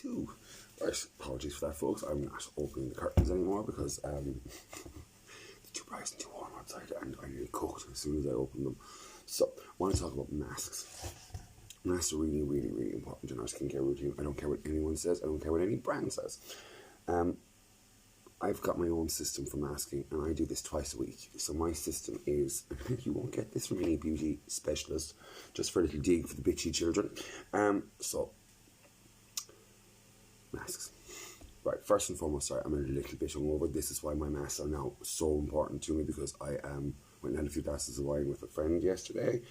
2. Right, apologies for that, folks. I'm not opening the curtains anymore because it's too bright and too warm outside, and I nearly cooked as soon as I opened them. So, I want to talk about masks. Masks are really, really, really important in our skincare routine. I don't care what anyone says. I don't care what any brand says. I've got my own system for masking, and I do this twice a week. So my system is, you won't get this from any beauty specialist, just for a little dig for the bitchy children. So, masks. Right, first and foremost, sorry, I'm a little bit hungover. This is why my masks are now so important to me, because I went and had a few glasses of wine with a friend yesterday,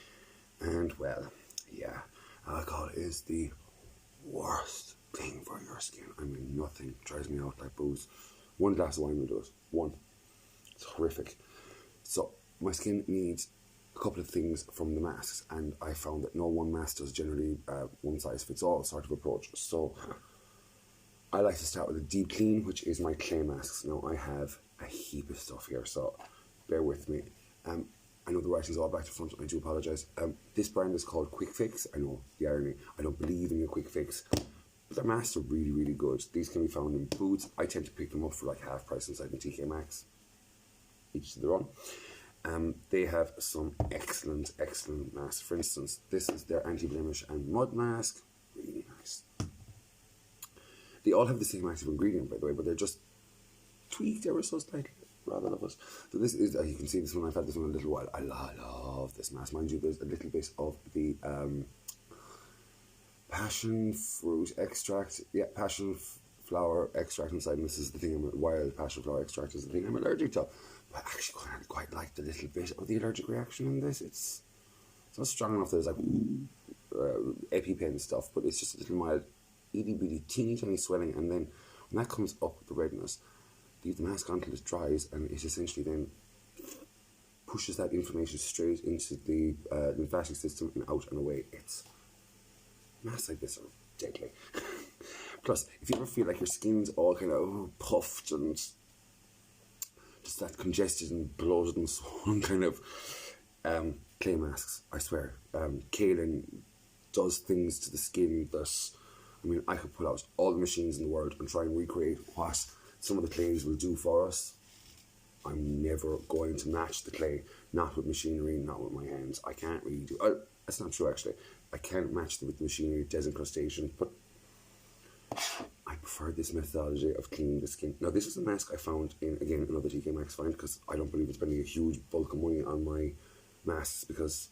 and well, yeah, alcohol is the worst thing for your skin. I mean, nothing drives me out like booze. 1 glass of wine will do it. 1. It's horrific. So, my skin needs a couple of things from the masks, and I found that no one mask does generally one size fits all sort of approach. So, I like to start with a deep clean, which is my clay masks. Now, I have a heap of stuff here, so bear with me. I know the writing's all back to front, I do apologise. This brand is called Quick Fix. I know, the irony. I don't believe in your Quick Fix. But their masks are really, really good. These can be found in Boots. I tend to pick them up for like half price inside the TK Maxx. Each to their own. They have some excellent, excellent masks. For instance, this is their anti-blemish and mud mask. Really nice. They all have the same active ingredient, by the way, but they're just tweaked ever so slightly. Rather love it. So this is, you can see this one, I've had this one a little while. I love this mask. Mind you, there's a little bit of the passion fruit extract. Yeah, passion flower extract inside. And this is the thing, wild passion flower extract is the thing I'm allergic to. But I actually quite like the little bit of the allergic reaction in this. It's not strong enough that it's like EpiPen stuff, but it's just a little mild, itty bitty, teeny tiny swelling. And then when that comes up, the redness, leave the mask on until it dries, and it essentially then pushes that inflammation straight into the lymphatic system and out and away. Masks like this are deadly. Plus, if you ever feel like your skin's all kind of puffed and just that congested and bloated and swollen kind of, clay masks, I swear, kaolin does things to the skin that, I mean, I could pull out all the machines in the world and try and recreate what some of the clays will do for us. I'm never going to match the clay, not with machinery, not with my hands. I can't really do, that's not true actually. I can't match them with the machinery, desincrustation, but I prefer this methodology of cleaning the skin. Now this is a mask I found in, again, another TK Maxx find, because I don't believe in spending a huge bulk of money on my masks, because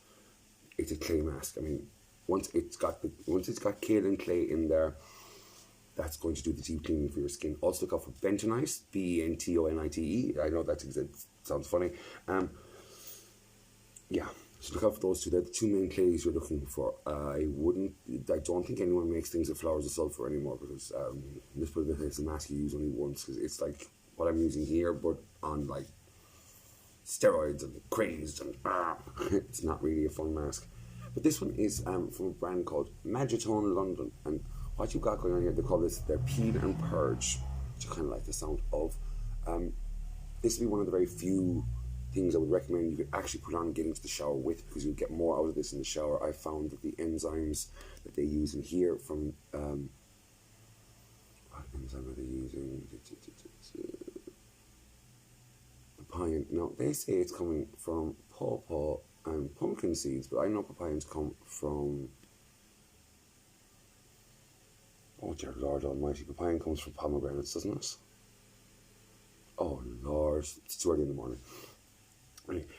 it's a clay mask. I mean, once it's got kaolin clay in there, that's going to do the deep cleaning for your skin. Also look out for bentonite, bentonite. I know that sounds funny. Yeah, so look out for those two. They're the two main clays you're looking for. I don't think anyone makes things with flowers of sulfur anymore, because this is a mask you use only once, because it's like what I'm using here, but on like steroids and crazed, and it's not really a fun mask. But this one is from a brand called Magitone London, and what you've got going on here, they call this their Peel and Purge, which I kind of like the sound of. This would be one of the very few things I would recommend you could actually put on and get into the shower with, because you'll get more out of this in the shower. I found that the enzymes that they use in here from, what enzyme are they using? Papaya. No, they say it's coming from pawpaw and pumpkin seeds, but I know papayas come from, oh dear Lord Almighty, papaya comes from pomegranates, doesn't it? Oh Lord, it's too early in the morning.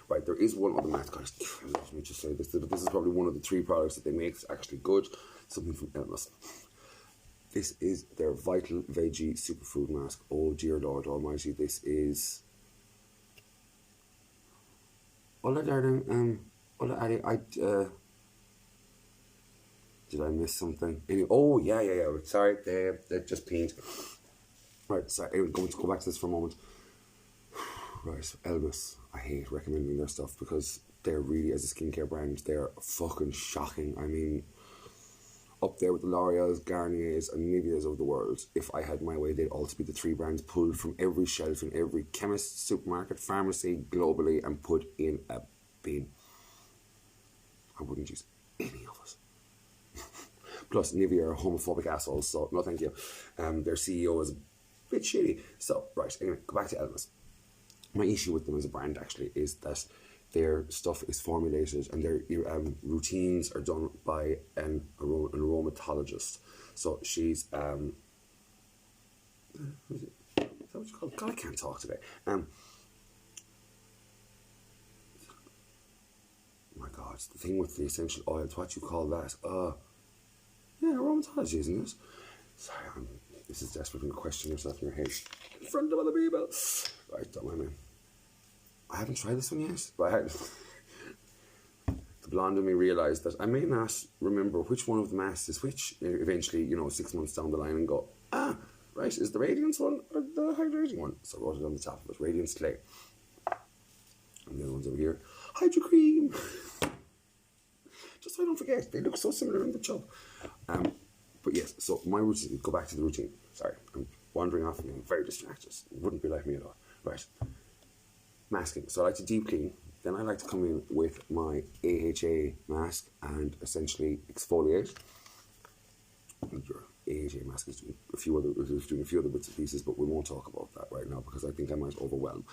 Right, there is one other mask, guys. Let me just say this. This is probably one of the 3 products that they make that's actually good. Something from Elmas. This is their Vital Veggie Superfood Mask. Oh dear Lord Almighty, this is... Hola darling, hola Addy, did I miss something? Anyway, oh yeah, sorry, they just peed. Right, sorry, anyway, going to go back to this for a moment. Right, Elvis, I hate recommending their stuff, because they're really, as a skincare brand, they're fucking shocking. I mean, up there with the L'Oreal's, Garnier's and Nivea's of the world. If I had my way, they'd also be the 3 brands pulled from every shelf in every chemist, supermarket, pharmacy, globally, and put in a bin. I wouldn't use any of it. Plus, Nivea are homophobic assholes, so no thank you. Their CEO is a bit shitty. So, right, anyway, go back to Elvis. My issue with them as a brand, actually, is that their stuff is formulated and their routines are done by an aromatologist. So she's, is that what you call it? God, I can't talk today. My God, it's the thing with the essential oils, what you call that? Yeah, aromatology, isn't it? Sorry, this is desperate when you question yourself in your head in front of other people. Right, don't mind me. I haven't tried this one yet, but the blonde in me realised that I may not remember which one of the masks is which eventually, 6 months down the line, and go, right, is the Radiance one or the hydrating one? So I wrote it on the top of it, Radiance Clay. And the other one's over here, Hydro Cream. Just so I don't forget, they look so similar in the tub. But yes, so my routine, go back to the routine. Sorry, I'm wandering off and I'm very distracted. It wouldn't be like me at all. Right. Masking. So I like to deep clean. Then I like to come in with my AHA mask and essentially exfoliate. Your AHA mask is doing a few other bits and pieces, but we won't talk about that right now because I think I might overwhelm.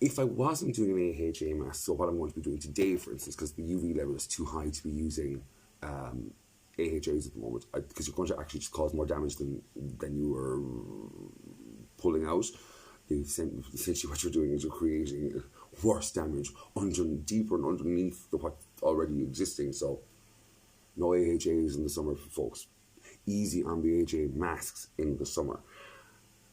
If I wasn't doing an AHA mask, so what I'm going to be doing today, for instance, because the UV level is too high to be using AHAs at the moment, because you're going to actually just cause more damage than you are pulling out. Essentially what you're doing is you're creating worse damage deeper and underneath what's already existing. So no AHAs in the summer, folks. Easy on the AHA masks in the summer.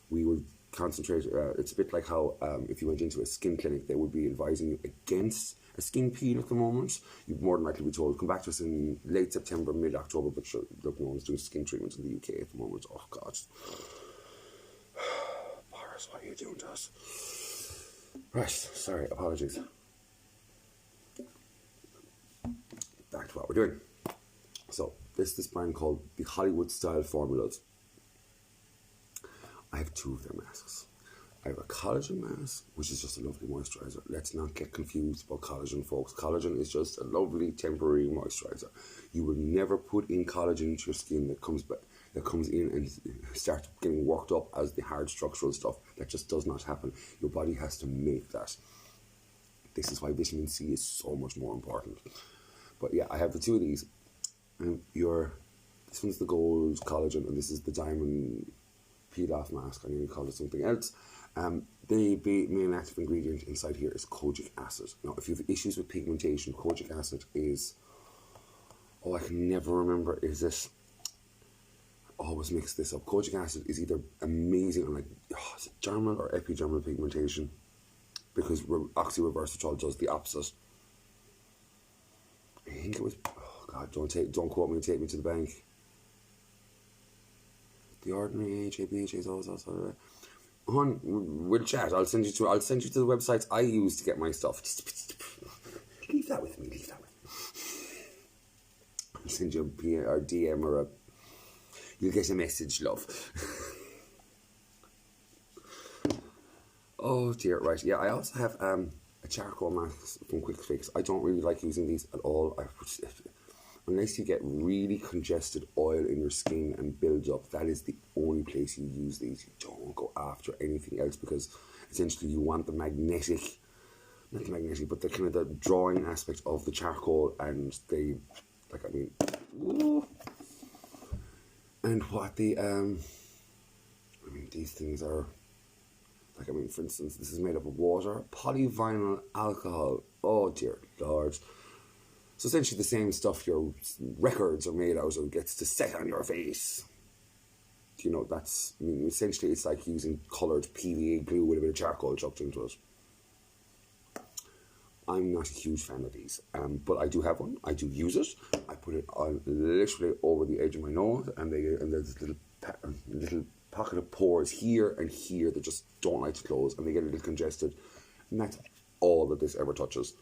We would concentrate, it's a bit like how if you went into a skin clinic, they would be advising you against a skin peel at the moment. You'd more than likely be told, come back to us in late September, mid-October, but sure, look, no one's doing skin treatments in the UK at the moment. Oh God. Boris, what are you doing to us? Right, sorry, apologies. Back to what we're doing. So, this brand called the Hollywood Style Formulas. I have two of their masks. I have a collagen mask, which is just a lovely moisturiser. Let's not get confused about collagen, folks. Collagen is just a lovely temporary moisturiser. You will never put in collagen into your skin that comes in and starts getting worked up as the hard structural stuff. That just does not happen. Your body has to make that. This is why vitamin C is so much more important. But yeah, I have the two of these. And this one's the gold collagen, and this is the diamond peel-off mask. I need to call it something else. The main active ingredient inside here is kojic acid. Now, if you have issues with pigmentation, kojic acid is... Oh, I can never remember. Is it... I always mix this up. Kojic acid is either amazing on is it dermal or epidermal pigmentation? Because oxyreversitol does the opposite. I think it was... Oh, God, don't quote me and take me to the bank. The ordinary AHA, BHA is always also... Hon, we'll chat. I'll send you to the websites I use to get my stuff. Leave that with me. I'll send you a DM or you'll get a message, love. Oh dear, right. Yeah, I also have a charcoal mask from Quick Fix. I don't really like using these at all. Unless you get really congested oil in your skin and builds up, that is the only place you use these. You don't go after anything else because essentially you want the not the magnetic, but the kind of the drawing aspect of the charcoal and and what these things are, for instance, this is made up of water, polyvinyl alcohol. Oh dear Lord. So essentially the same stuff your records are made out of gets to set on your face. Essentially it's like using coloured PVA glue with a bit of charcoal chucked into it. I'm not a huge fan of these, but I do have one. I do use it. I put it on literally over the edge of my nose, and there's a little pocket of pores here and here that just don't like to close, and they get a little congested, and that's all that this ever touches.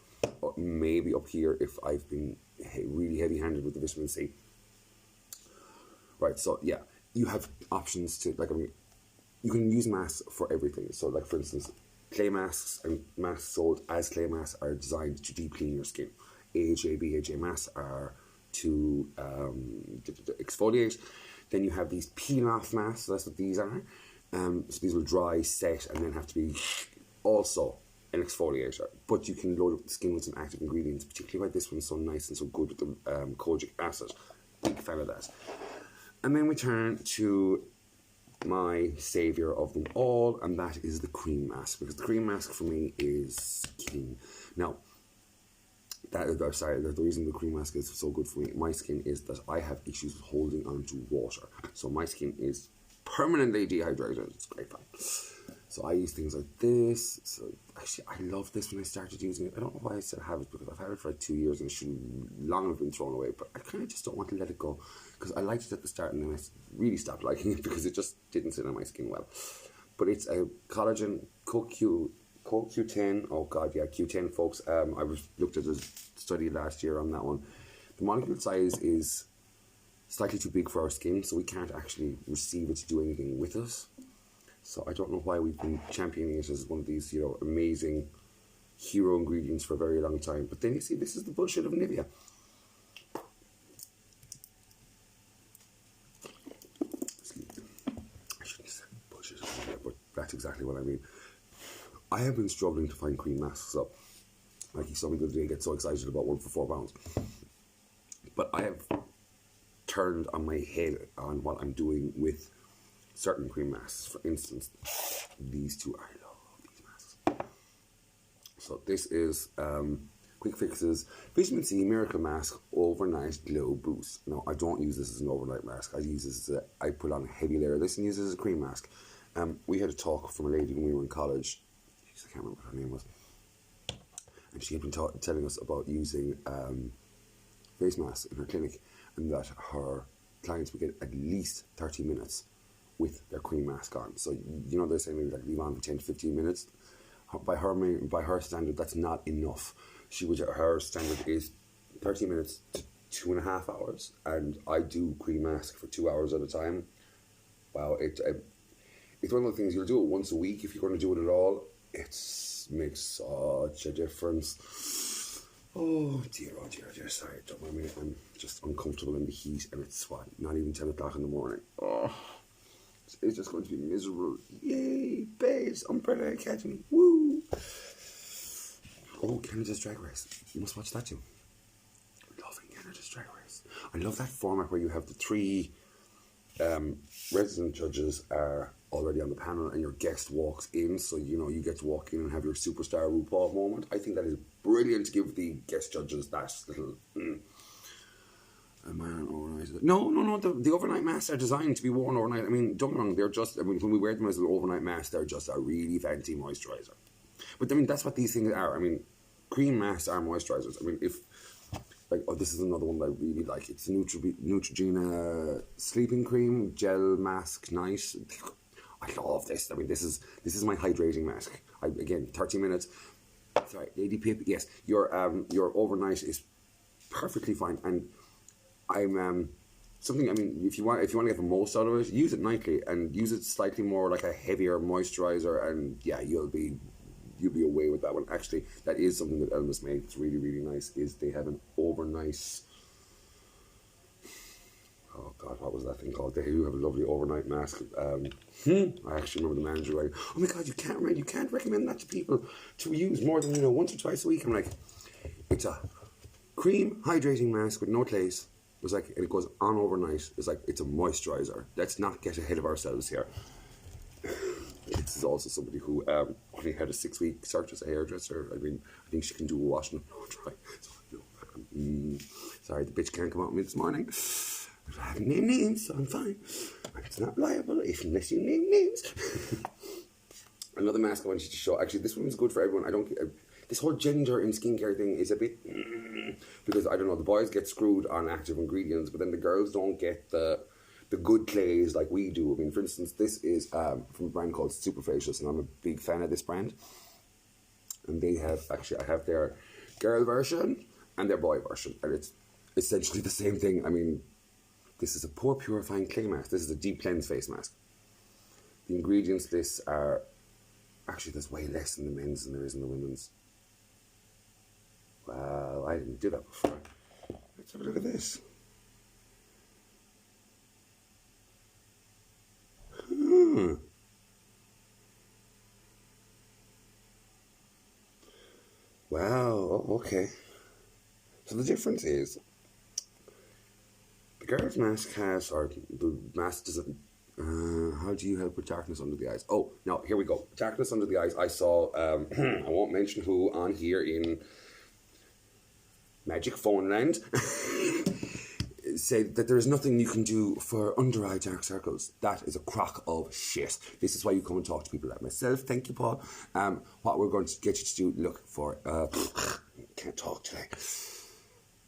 Or maybe up here if I've been really heavy-handed with the vitamin C. Right, so yeah, you have options to, you can use masks for everything. So for instance, clay masks and masks sold as clay masks are designed to deep clean your skin. AHA, BHA masks are to exfoliate. Then you have these peel-off masks, so that's what these are. So these will dry, set, and then have to be also an exfoliator. But you can load up the skin with some active ingredients, particularly why this one's so nice and so good with the kojic acid. Big fan of that. And then we turn to my saviour of them all, and that is the cream mask, because the cream mask for me is king. Now, the reason the cream mask is so good for me, my skin, is that I have issues with holding onto water. So my skin is permanently dehydrated. It's great fun. So I use things like this. So actually, I love this when I started using it. I don't know why I still have it, because I've had it for like 2 years and it should long have been thrown away. But I kind of just don't want to let it go, because I liked it at the start and then I really stopped liking it because it just didn't sit on my skin well. But it's a collagen CoQ10. Oh god, yeah, Q10, folks. I looked at a study last year on that one. The molecule size is slightly too big for our skin, so we can't actually receive it to do anything with us. So I don't know why we've been championing it as one of these, you know, amazing hero ingredients for a very long time. But then you see, this is the bullshit of Nivea. I shouldn't have said bullshit of Nivea, but that's exactly what I mean. I have been struggling to find cream masks up. Like you saw me the other day get so excited about one for £4. But I have turned on my head on what I'm doing with certain cream masks. For instance, these two, I love these masks. So this is Quick Fix's Vitamin C Miracle Mask Overnight Glow Boost. Now, I don't use this as an overnight mask. I use this as I put on a heavy layer of this and use this as a cream mask. We had a talk from a lady when we were in college. I can't remember what her name was. And she had been telling us about using face masks in her clinic, and that her clients would get at least 30 minutes with their cream mask on. So, you know, they're saying maybe like leave on for 10 to 15 minutes. By her standard, that's not enough. Her standard is 30 minutes to 2.5 hours, and I do cream mask for 2 hours at a time. Wow, it's one of the things, you'll do it once a week if you're going to do it at all. It makes such a difference. Oh dear, sorry, don't mind me. I'm just uncomfortable in the heat, and it's what, not even 10 o'clock in the morning. Oh, it's just going to be miserable. Yay, babes, Umbrella Academy, woo! Oh, Canada's Drag Race. You must watch that too. Loving Canada's Drag Race. I love that format where you have the 3 resident judges are already on the panel and your guest walks in, so you know you get to walk in and have your superstar RuPaul moment. I think that is brilliant to give the guest judges that little am I on overnight? No, the overnight masks are designed to be worn overnight. I mean, don't get me wrong, they're just, I mean, when we wear them as an overnight mask, they're just a really fancy moisturizer. But I mean, that's what these things are. I mean, cream masks are moisturizers. I mean, if like, oh, this is another one that I really like. It's Neutrogena sleeping cream gel mask night. I love this. I mean, this is my hydrating mask. Again, 30 minutes. Sorry, Lady Pip. Yes, your overnight is perfectly fine. And I'm something. I mean, if you want to get the most out of it, use it nightly and use it slightly more like a heavier moisturizer. And yeah, you'll be away with that one. Actually, that is something that Elmas made. It's really, really nice. Is they have an overnight. Oh God, what was that thing called? They do have a lovely overnight mask. I actually remember the manager going, "Oh my God, you can't recommend that to people to use more than once or twice a week." I'm like, it's a cream hydrating mask with no glaze. It was like, and it goes on overnight. It's like, it's a moisturizer. Let's not get ahead of ourselves here. This is also somebody who only had a 6-week search as a hairdresser. I mean, I think she can do a wash and blow dry. So, sorry, the bitch can't come out with me this morning. I haven't named names, so I'm fine. It's not liable unless you name names. Another mask I wanted to show. Actually, this one's good for everyone. I don't. This whole gender in skincare thing is a bit because I don't know. The boys get screwed on active ingredients, but then the girls don't get the good clays like we do. I mean, for instance, this is from a brand called Superfacious, and I'm a big fan of this brand. And they have I have their girl version and their boy version, and it's essentially the same thing. I mean, this is a pore purifying clay mask. This is a deep cleanse face mask. The ingredients this are actually there's way less in the men's than there is in the women's. Wow, I didn't do that before. Let's have a look at this. Wow, okay. So the difference is the girl's mask has, or the mask doesn't. How do you help with darkness under the eyes? Oh, no, here we go. Darkness under the eyes. I saw, I won't mention who on here in Magic Phone Land, say that there is nothing you can do for under eye dark circles. That is a crock of shit. This is why you come and talk to people like myself. Thank you, Paul. What we're going to get you to do, look for, can't talk today.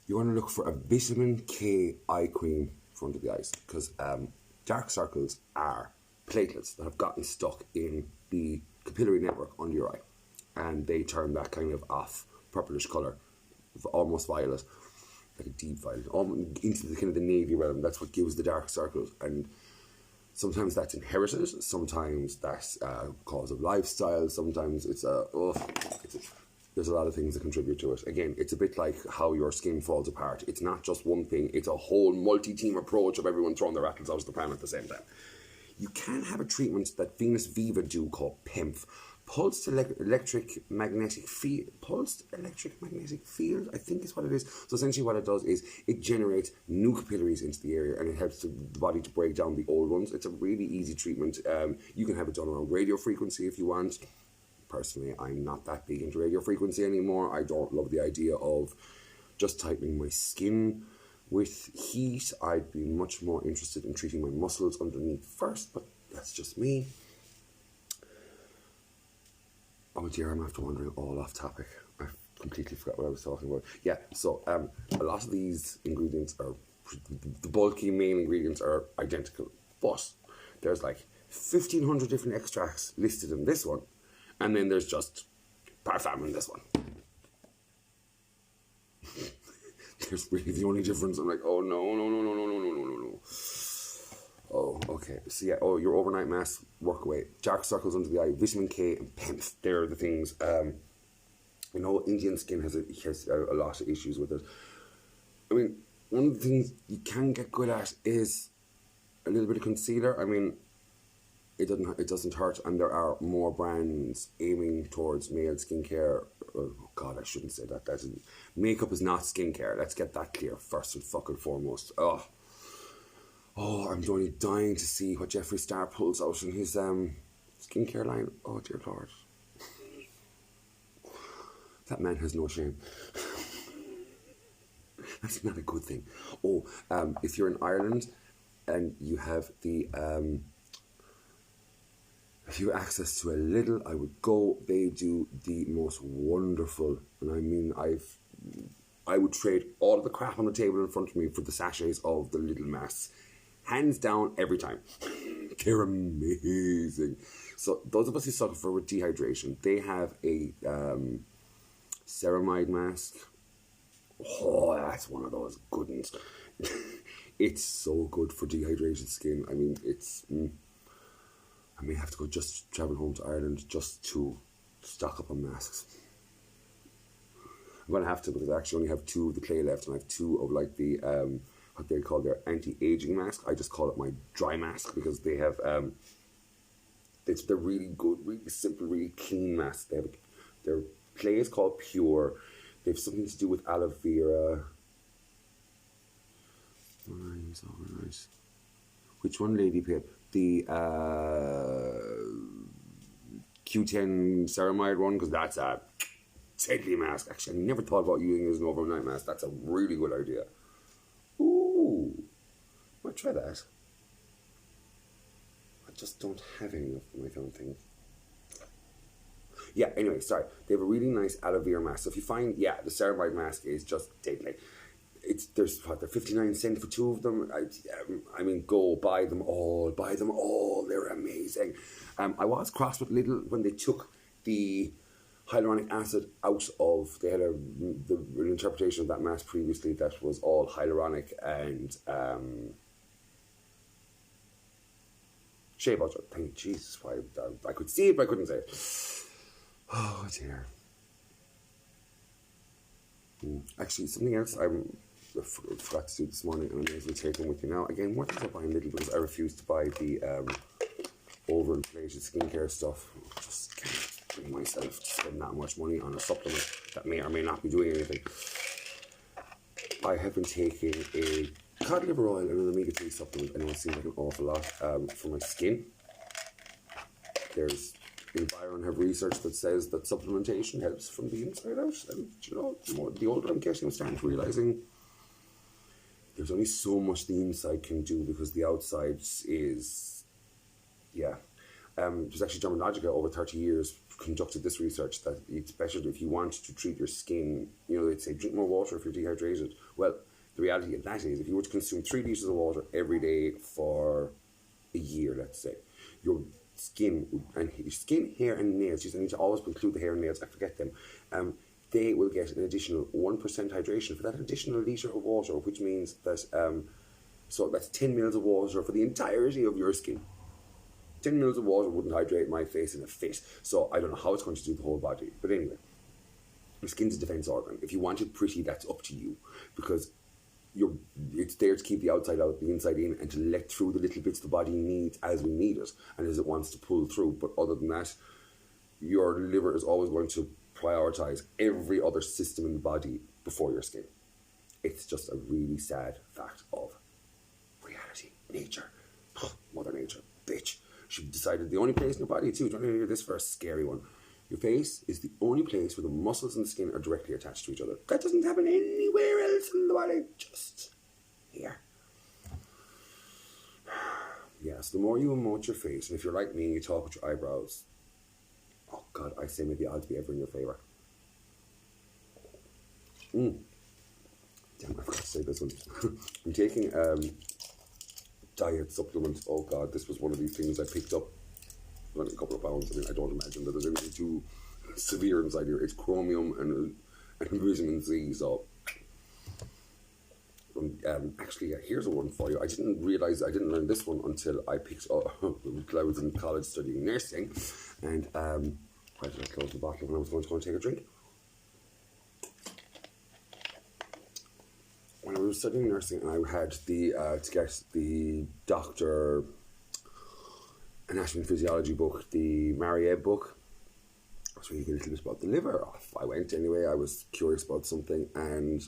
You're going to look for a vitamin K eye cream for under the eyes, because dark circles are platelets that have gotten stuck in the capillary network under your eye, and they turn that kind of off purplish colour, almost violet, like a deep violet, into the kind of the navy realm. That's what gives the dark circles, and sometimes that's inherited, sometimes that's cause of lifestyle, sometimes it's there's a lot of things that contribute to it. Again, it's a bit like how your skin falls apart. It's not just one thing, it's a whole multi-team approach of everyone throwing their rattles out of the pram at the same time. You can have a treatment that Venus Viva do called PEMF, pulsed electric magnetic field, I think is what it is. So essentially what it does is it generates new capillaries into the area, and it helps the body to break down the old ones. It's a really easy treatment. You can have it done around radio frequency if you want. Personally, I'm not that big into radio frequency anymore. I don't love the idea of just tightening my skin with heat. I'd be much more interested in treating my muscles underneath first, but that's just me. Oh dear, I'm after wandering all off topic. I completely forgot what I was talking about. Yeah, so a lot of these ingredients are, the bulky main ingredients are identical, but there's like 1,500 different extracts listed in this one, and then there's just parfum in this one. There's really the only difference. I'm like, oh no. Oh, okay. So yeah, your overnight mask, work away. Dark circles under the eye, vitamin K and PEMF. They're the things. You know, Indian skin has a lot of issues with it. I mean, one of the things you can get good at is a little bit of concealer. I mean, it doesn't hurt, and there are more brands aiming towards male skincare. Oh God, I shouldn't say that. Makeup is not skincare. Let's get that clear first and fucking foremost. Oh, I'm only dying to see what Jeffree Star pulls out in his skincare line. Oh dear Lord, that man has no shame. That's not a good thing. Oh, if you're in Ireland and you have the if you have access to a little, I would go. They do the most wonderful, and I mean, I would trade all of the crap on the table in front of me for the sachets of the little masks. Hands down, every time. They're amazing. So those of us who suffer with dehydration, they have a ceramide mask. Oh, that's one of those good ones. It's so good for dehydrated skin. I mean, it's... I may have to travel home to Ireland just to stock up on masks. I'm going to have to, because I actually only have 2 of the clay left, and I have 2 of like the, what they call their anti-aging mask. I just call it my dry mask, because they have, they're really good, really simple, really clean masks. Their clay is called Pure. They have something to do with aloe vera. Nice. Which one, Lady Pip? The Q10 ceramide one, because that's a deadly mask. Actually, I never thought about using it as an overnight mask. That's a really good idea. Ooh, might try that. I just don't have any of them, I don't think. Yeah, anyway, sorry. They have a really nice aloe vera mask. So if you find, the ceramide mask is just deadly. They're 59 cents for 2 of them. I mean, go buy them all. They're amazing. I was cross with Lidl when they took the hyaluronic acid out of. They had an interpretation of that mask previously that was all hyaluronic and shea butter. Thank Jesus, why I could see it, but I couldn't say it. Oh dear. Actually, something else I forgot to do this morning, and I'm going to take them with you now. Again, what did I buy in Lidl? Because I refused to buy the overinflated skincare stuff. I just can't bring myself to spend that much money on a supplement that may or may not be doing anything. I have been taking a cod liver oil and an omega-3 supplement. I know it seems like an awful lot for my skin. There's Environ have research that says that supplementation helps from the inside out. And you know, the older I'm getting, I'm starting to realising there's only so much the inside can do because the outside is, yeah. There's actually Dermalogica over 30 years conducted this research that it's better if you want to treat your skin, you know, they'd say drink more water if you're dehydrated. Well, the reality of that is if you were to consume 3 litres of water every day for a year, let's say, your skin, hair and nails, I need to always include the hair and nails, I forget them, they will get an additional 1% hydration for that additional litre of water, which means that, so that's 10 mils of water for the entirety of your skin. 10 mils of water wouldn't hydrate my face in a fit, so I don't know how it's going to do the whole body. But anyway, your skin's a defence organ. If you want it pretty, that's up to you, because it's there to keep the outside out, the inside in, and to let through the little bits the body needs as we need it, and as it wants to pull through. But other than that, your liver is always going to prioritise every other system in the body before your skin. It's just a really sad fact of reality. Nature. Mother Nature. Bitch. She decided the only place in your body, too, don't you hear this for a scary one? Your face is the only place where the muscles and the skin are directly attached to each other. That doesn't happen anywhere else in the body, just here. Yeah, so the more you emote your face, and if you're like me and you talk with your eyebrows, oh God, I say may the odds be ever in your favour. Damn, I forgot to say this one. I'm taking diet supplement. Oh God, this was one of these things I picked up. Only a couple of pounds. I mean, I don't imagine that there's anything too severe inside here. It's chromium and vitamin C. So, actually, yeah, here's a one for you. I didn't learn this one until I picked up. I was in college studying nursing, and why did I close the bottle when I was going to go and take a drink? When I was studying nursing, and I had to get the doctor anatomy and physiology book, the Mariette book. I was reading a little bit about the liver. Off I went anyway. I was curious about something, and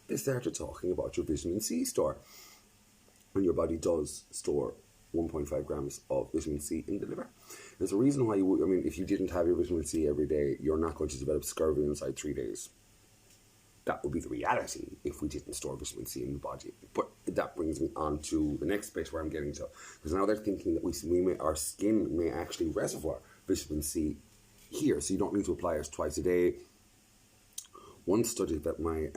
they started talking about your vitamin C store. And your body does store 1.5 grams of vitamin C in the liver. There's a reason why you would, I mean, if you didn't have your vitamin C every day, you're not going to develop scurvy inside 3 days. That would be the reality if we didn't store vitamin C in the body. But that brings me on to the next bit where I'm getting to. Because now they're thinking that our skin may actually reservoir vitamin C here, so you don't need to apply it twice a day. One study that my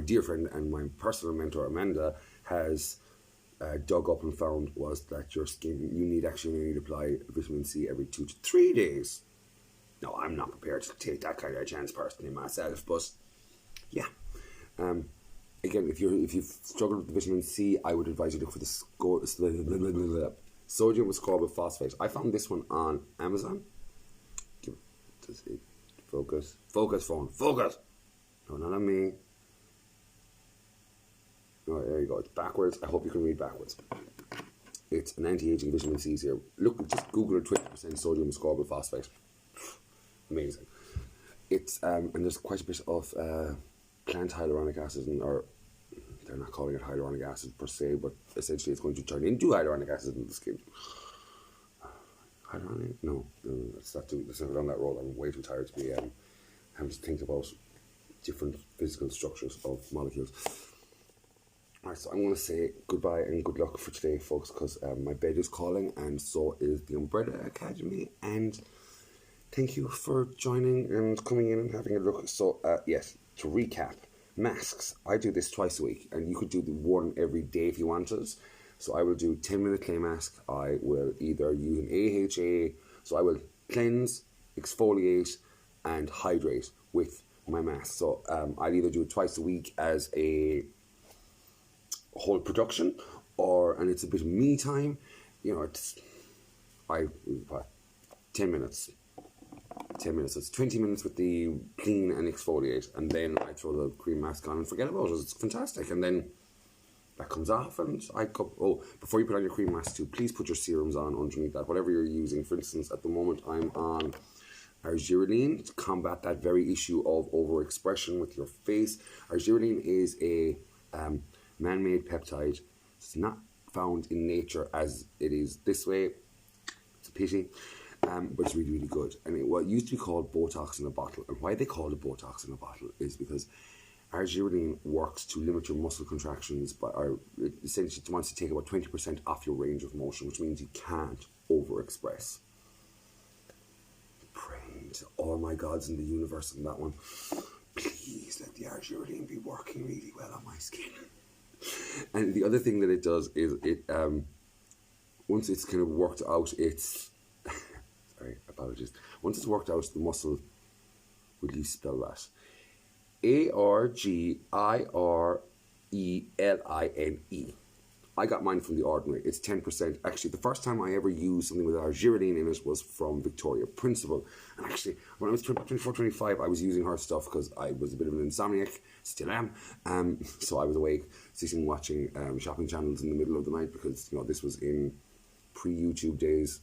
dear friend and my personal mentor Amanda has dug up and found was that your skin, you need to apply vitamin C every 2 to 3 days. Now, I'm not prepared to take that kind of a chance personally myself, but yeah. Again, if you've struggled with vitamin C, I would advise you to look for the sodium ascorbyl phosphate. I found this one on Amazon. Focus, phone, focus. No, not on me. Oh, there you go. It's backwards. I hope you can read backwards. It's an anti-aging vitamin C here. Look, just Google 20% sodium ascorbyl phosphate. Amazing. It's and there's quite a bit of plant hyaluronic acid, or they're not calling it hyaluronic acid per se, but essentially it's going to turn into hyaluronic acid in the skin. Hyaluronic? No, let's not down that road. I'm way too tired to be having to think about different physical structures of molecules. Alright, so I'm going to say goodbye and good luck for today, folks, because my bed is calling, and so is the Umbrella Academy, and thank you for joining and coming in and having a look. So, yes, to recap, masks. I do this twice a week, and you could do the one every day if you wanted. So I will do 10-minute clay mask. I will either use an AHA, so I will cleanse, exfoliate, and hydrate with my mask. So I'll either do it twice a week as a whole production, and it's a bit of me time. You know, 10 minutes. 10 minutes. It's 20 minutes with the clean and exfoliate, and then I throw the cream mask on and forget about it. It's fantastic. And then that comes off, and I go, oh, before you put on your cream mask too, please put your serums on underneath that, whatever you're using. For instance, at the moment I'm on argireline to combat that very issue of overexpression with your face. Argireline is a man-made peptide. It's not found in nature as it is this way. It's a pity, but it's really, really good. And what used to be called Botox in a bottle, and why they call it Botox in a bottle is because argireline works to limit your muscle contractions, it essentially wants to take about 20% off your range of motion, which means you can't overexpress. Praying to all my gods in the universe on that one. Please let the argireline be working really well on my skin. And the other thing that it does is it, once it's kind of worked out, sorry, apologies. Once it's worked out the muscle, would you spell that? argireline. I got mine from The Ordinary. It's 10%. Actually, the first time I ever used something with argireline in it was from Victoria Principal. And actually, when I was 24, 25, I was using her stuff because I was a bit of an insomniac, still am. So I was awake, sitting watching shopping channels in the middle of the night because, you know, this was in pre-YouTube days.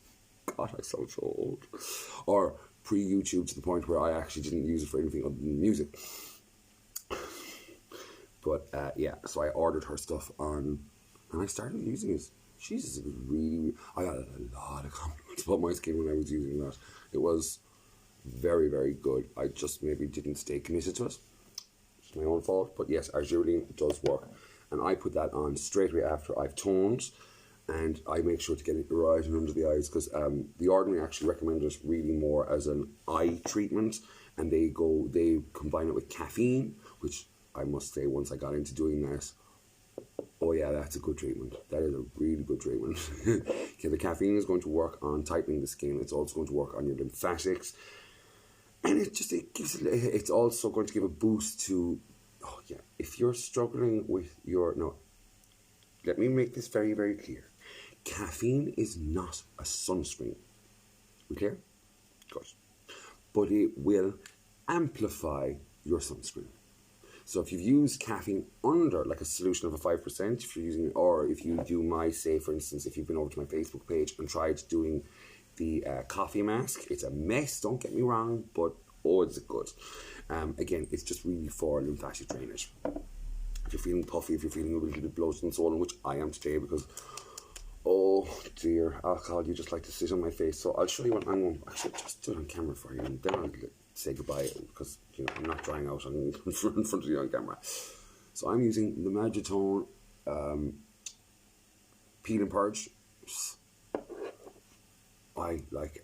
God, I sound so old. Or pre-YouTube to the point where I actually didn't use it for anything other than music. But yeah, so I ordered her stuff on, and I started using it. Jesus, it was really, I got a lot of compliments about my skin when I was using that. It was very, very good. I just maybe didn't stay committed to it. It's my own fault. But yes, argireline does work. And I put that on straight away after I've toned, and I make sure to get it right and under the eyes, because The Ordinary actually recommend it really more as an eye treatment, and they combine it with caffeine, which I must say, once I got into doing that, oh yeah, that's a good treatment. That is a really good treatment. Okay, the caffeine is going to work on tightening the skin. It's also going to work on your lymphatics, and it's also going to give a boost to, oh yeah, if you're struggling with let me make this very, very clear. Caffeine is not a sunscreen. We clear? Good. But it will amplify your sunscreen. So if you've used caffeine under like a solution of a 5%, if you're using, or if you do for instance, if you've been over to my Facebook page and tried doing the coffee mask, it's a mess, don't get me wrong, but oh, it's good. Again, it's just really for lymphatic drainage. If you're feeling puffy, if you're feeling a little bit bloated and swollen, which I am today because, oh dear, alcohol, you just like to sit on my face. So I'll show you what I'm going to actually just do it on camera for you, and then I'll say goodbye, because, you know, I'm not drying out in front of you on camera. So I'm using the Magitone Peel and Purge. I like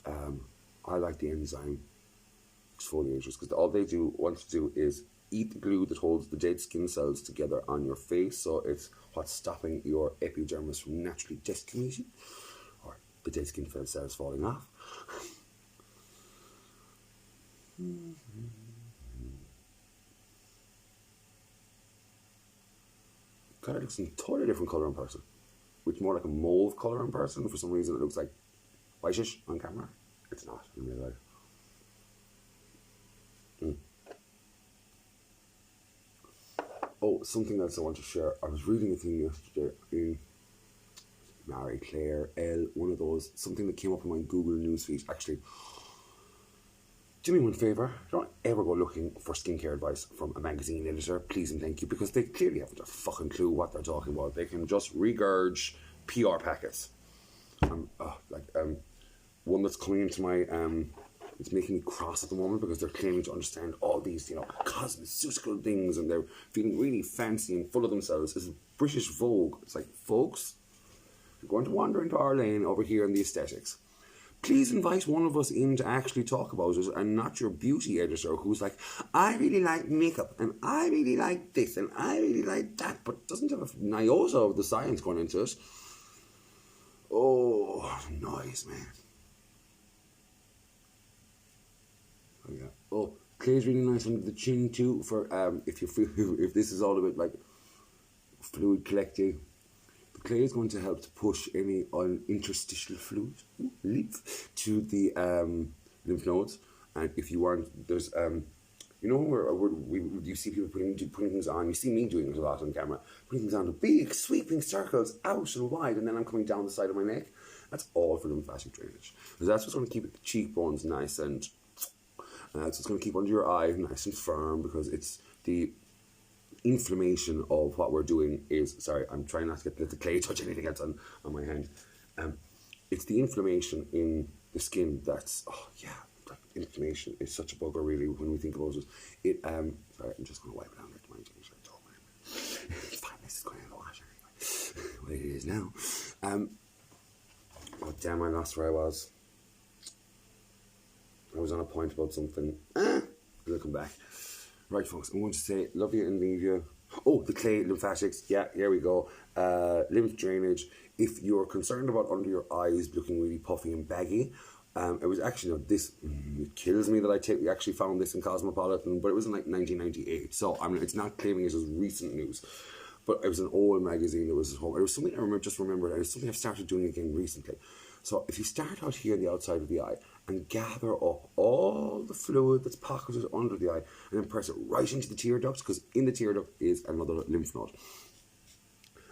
the enzyme exfoliators, because all they want to do is eat the glue that holds the dead skin cells together on your face. So it's what's stopping your epidermis from naturally desiccating, or the dead skin cells falling off. God, it looks a totally different colour in person. Which more like a mauve colour in person. For some reason it looks like whitish on camera. It's not in real life. Oh, something else I want to share. I was reading a thing yesterday in Marie Claire L, one of those, something that came up in my Google newsfeed. Actually, do me one favour, don't ever go looking for skincare advice from a magazine editor, please and thank you, because they clearly haven't a fucking clue what they're talking about. They can just regurge PR packets. One that's coming into my, it's making me cross at the moment, because they're claiming to understand all these, you know, cosmeceutical things, and they're feeling really fancy and full of themselves. This is British Vogue. It's like, folks, you're going to wander into our lane over here in the aesthetics. Please invite one of us in to actually talk about it, and not your beauty editor who's like, I really like makeup, and I really like this, and I really like that, but doesn't have a iota of the science going into it. Oh, noise, man. Oh, yeah. Oh, clay's really nice under the chin too, for if you feel, if this is all a bit like fluid collecting. The clay is going to help to push any interstitial fluid to the lymph nodes. And if you want, there's You know, you see people putting things on. You see me doing it a lot on camera, putting things on to big sweeping circles out and wide, and then I'm coming down the side of my neck. That's all for lymphatic drainage. Because that's what's going to keep the cheekbones nice, and that's what's going to keep under your eye nice and firm, because it's the inflammation of what we're doing is, sorry, I'm trying not to get the clay touch anything else on my hand. It's the inflammation in the skin that's, inflammation is such a bugger, really, when we think about it. Sorry, I'm just going to wipe it down there to mind you. It's fine, this is going in the wash anyway. What it is now. Oh, damn, I lost where I was. I was on a point about something. It'll come back. Right, folks, I'm going to say love you and leave you. Oh, the clay lymphatics. Yeah, here we go. Lymph drainage. If you're concerned about under your eyes looking really puffy and baggy, it was actually, it kills me that we actually found this in Cosmopolitan, but it was in like 1998. So it's not claiming it as recent news, but it was an old magazine that was at home. It was something I remembered. It was something I've started doing again recently. So if you start out here on the outside of the eye and gather up all the fluid that's pocketed under the eye and then press it right into the tear ducts, because in the tear duct is another lymph node.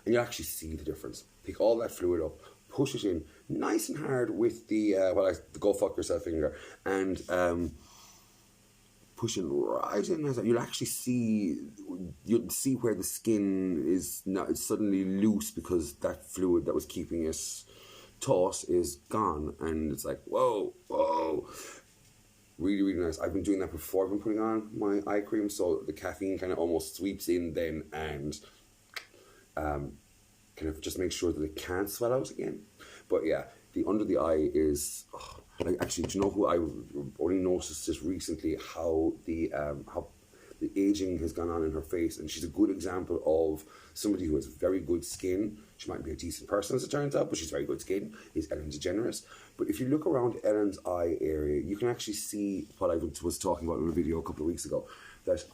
And you actually see the difference. Pick all that fluid up, push it in nice and hard with the go fuck yourself finger, and pushing right in. You'll actually see where the skin is not suddenly loose, because that fluid that was keeping it taut is gone, and it's like whoa. Really, really nice. I've been doing that before I've been putting on my eye cream, so the caffeine kind of almost sweeps in then and kind of just make sure that it can't swell out again. But yeah, the under the eye is actually, do you know who I only noticed this recently, how the aging has gone on in her face, and she's a good example of somebody who has very good skin. She might be a decent person as it turns out, but she's very good skin, is Ellen DeGeneres. But if you look around Ellen's eye area, you can actually see what I was talking about in a video a couple of weeks ago, that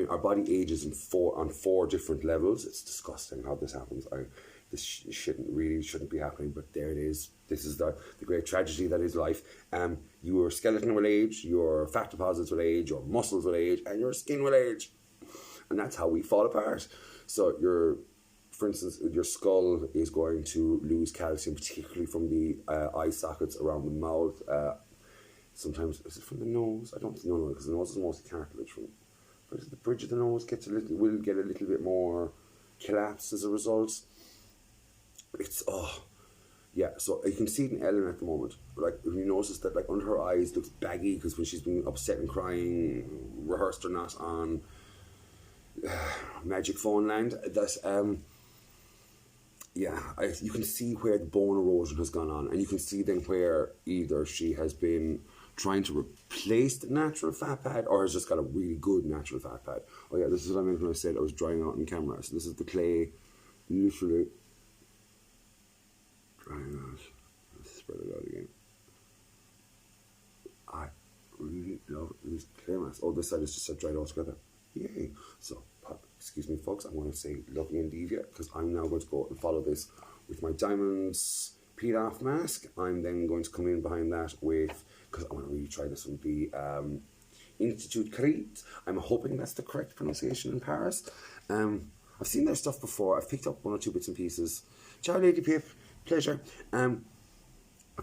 our body ages on four different levels. It's disgusting how this happens. This shouldn't be happening, but there it is. This is the great tragedy that is life. Your skeleton will age, your fat deposits will age, your muscles will age, and your skin will age. And that's how we fall apart. So for instance, your skull is going to lose calcium, particularly from the eye sockets around the mouth. Sometimes, is it from the nose? I don't know, because the nose is mostly cartilage. But the bridge of the nose will get a little bit more collapsed as a result. So you can see it in Ellen at the moment. Like, if you notice that, like, under her eyes looks baggy, because when she's been upset and crying, rehearsed or not, on Magic Phone Land, you can see where the bone erosion has gone on, and you can see then where either she has been trying to replace the natural fat pad or has just got a really good natural fat pad. Oh yeah, this is what I meant when I said I was drying out in camera. So this is the clay, literally drying out. Let's spread it out again. I really love this clay mask. Oh, this side is just dried out together. Yay. So, excuse me folks, I'm going to say love you and leave you, because I'm now going to go and follow this with my diamonds peel off mask. I'm then going to come in behind that with, because I want to really try this one, the Institut Crete. I'm hoping that's the correct pronunciation in Paris. I've seen their stuff before. I've picked up one or two bits and pieces. Ciao, Lady Pip. Pleasure. I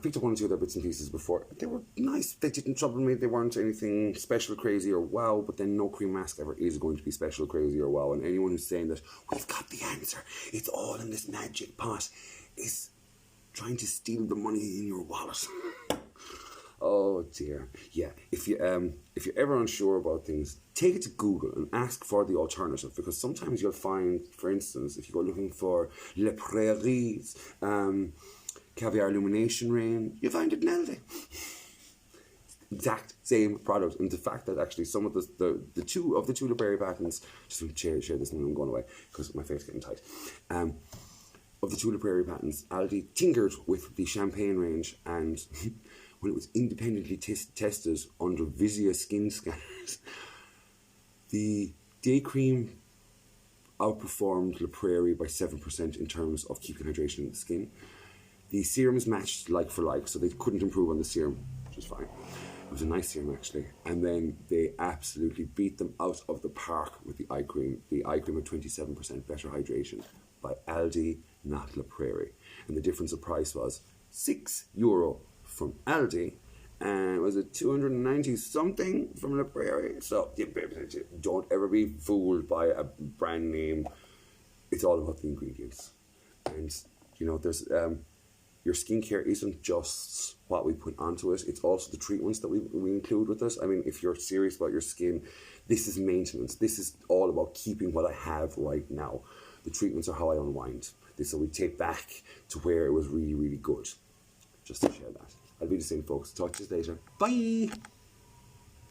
picked up one or two of their bits and pieces before. They were nice. They didn't trouble me. They weren't anything special, crazy, or wow. But then no cream mask ever is going to be special, crazy, or wow. And anyone who's saying that we've got the answer, it's all in this magic pot, is trying to steal the money in your wallet. Oh dear. Yeah. If you're ever unsure about things, take it to Google and ask for the alternative, because sometimes you'll find, for instance, if you go looking for Le Prairie's caviar illumination rain, you find it in Aldi. Exact same product. And the fact that actually some of the two of the two Le Prairie patents, just going to share this and I'm going away because my face is getting tight. Of the two Le Prairie patents, Aldi tinkered with the champagne range, and when it was independently tested under Visia skin scanners, the day cream outperformed Le Prairie by 7% in terms of keeping hydration in the skin. The serums matched like for like, so they couldn't improve on the serum, which is fine. It was a nice serum actually. And then they absolutely beat them out of the park with the eye cream. The eye cream had 27% better hydration by Aldi, not La Prairie. And the difference of price was €6 from Aldi, and was it 290 something from La Prairie? So don't ever be fooled by a brand name. It's all about the ingredients. And you know, there's your skincare isn't just what we put onto it, it's also the treatments that we include with it. I mean, if you're serious about your skin, this is maintenance. This is all about keeping what I have right now. The treatments are how I unwind. This is how we take back to where it was really, really good. Just to share that. I'll be the same, folks. Talk to you later. Bye!